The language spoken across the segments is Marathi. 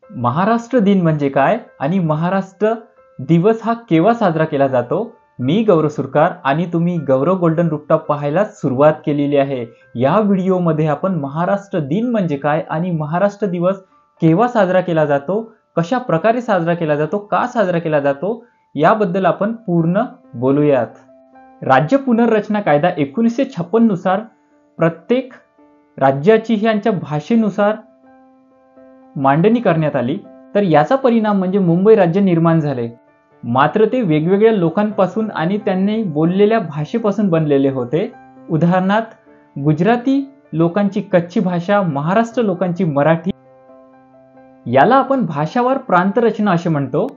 महाराष्ट्र दिन म्हणजे काय आणि महाराष्ट्र दिवस हा केव्हा साजरा केला जातो? मी गौरव सुरकार आणि तुम्ही गौरव गोल्डन रूफटॉप पाहायला सुरुवात केलेली आहे. या व्हिडिओमध्ये आपण महाराष्ट्र दिन म्हणजे काय आणि महाराष्ट्र दिवस केव्हा साजरा केला जातो, कशा प्रकारे साजरा केला जातो, का साजरा केला जातो याबद्दल आपण पूर्ण बोलूयात. राज्य पुनर्रचना कायदा 1956 नुसार प्रत्येक राज्याची यांच्या भाषेनुसार मांडणी करण्यात आली. तर याचा परिणाम म्हणजे मुंबई राज्य निर्माण झाले. मात्र ते वेगवेगळ्या लोकांपासून आणि त्यांनी बोललेल्या भाषेपासून बनलेले होते. उदाहरणार्थ गुजराती लोकांची कच्ची भाषा, महाराष्ट्र लोकांची मराठी. याला आपण भाषावार प्रांतरचना असे म्हणतो.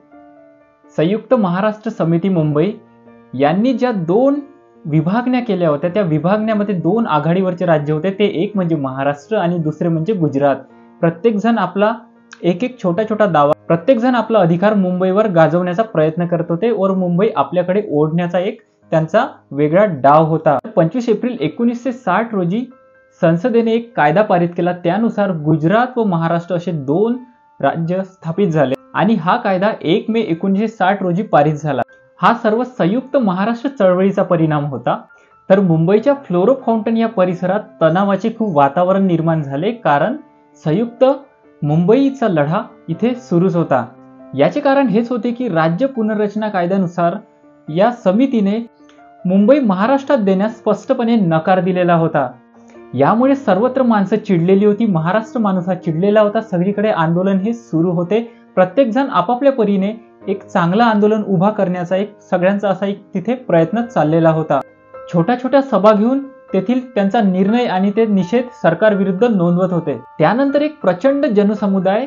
संयुक्त महाराष्ट्र समिती मुंबई यांनी ज्या दोन विभागण्या केल्या होत्या त्या विभागण्यामध्ये दोन आघाडीवरचे राज्य होते. ते एक म्हणजे महाराष्ट्र आणि दुसरे म्हणजे गुजरात. प्रत्येक जण आपला एक छोटा दावा, प्रत्येक जण आपला अधिकार मुंबईवर गाजवण्याचा प्रयत्न करत होते और मुंबई आपल्याकडे ओढण्याचा एक त्यांचा वेगळा डाव होता. 25 एप्रिल 1960 रोजी संसदेने एक कायदा पारित केला. त्यानुसार गुजरात व महाराष्ट्र असे दोन राज्य स्थापित झाले आणि हा कायदा 1 मे 1960 रोजी पारित झाला. हा सर्व संयुक्त महाराष्ट्र चळवळीचा परिणाम होता. तर मुंबईच्या फ्लोरो फाउंटन या परिसरात तणावाचे खूप वातावरण निर्माण झाले, कारण संयुक्त मुंबईचा लढा इथे सुरूच होता. याचे कारण हेच होते की राज्य पुनर्रचना कायद्यानुसार या समितीने मुंबई महाराष्ट्रात देण्यास स्पष्टपणे नकार दिलेला होता. यामुळे सर्वत्र माणसं चिडलेली होती. महाराष्ट्र माणूस हा चिडलेला होता. सगळीकडे आंदोलन हे सुरू होते. प्रत्येक जण आपापल्या परीने एक चांगला आंदोलन उभा करण्याचा सगळ्यांचा असा तिथे प्रयत्न चाललेला होता. छोट्या सभा घेऊन तेथील त्यांचा निर्णय आणि ते निषेध सरकार विरुद्ध नोंदवत होते. त्यानंतर एक प्रचंड जनसमुदाय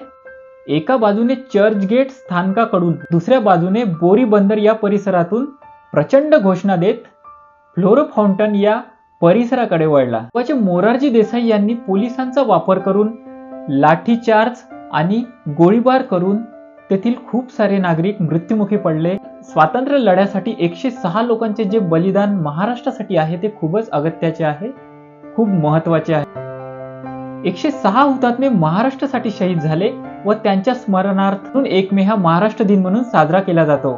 एका बाजूने चर्चगेट स्थानकाकडून दुसऱ्या बाजूने बोरी बंदर या परिसरातून प्रचंड घोषणा देत फ्लोरो फाउंटन या परिसराकडे वळला. मोरारजी देसाई यांनी पोलिसांचा वापर करून लाठीचार्ज आणि गोळीबार करून तेथील खूप सारे नागरिक मृत्युमुखी पडले. स्वातंत्र्य लढ्यासाठी 106 लोकांचे जे बलिदान महाराष्ट्रासाठी आहे ते खूपच अगत्याचे आहे, खूप महत्वाचे आहे. 106 हुतात्मे महाराष्ट्रासाठी शहीद झाले व त्यांच्या स्मरणार्थ 1 मे हा महाराष्ट्र दिन म्हणून साजरा केला जातो.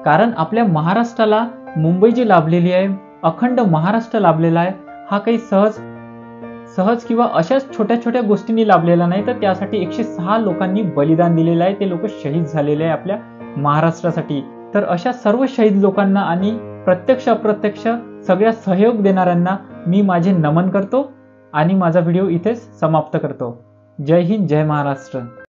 कारण आपल्या महाराष्ट्राला मुंबई जी लाभलेली आहे, अखंड महाराष्ट्र लाभलेला आहे, हा काही सहज किंवा अशाच छोट्या गोष्टींनी लाभलेला नाही, तर त्यासाठी 106 लोकांनी बलिदान दिलेलं आहे. ते लोक शहीद झालेले आहे आपल्या महाराष्ट्रासाठी. तर अशा सर्व शहीद लोकांना आणि प्रत्यक्ष अप्रत्यक्ष सगळ्या सहयोग देणाऱ्यांना मी माझे नमन करतो आणि माझा व्हिडिओ इथेच समाप्त करतो. जय हिंद, जय महाराष्ट्र.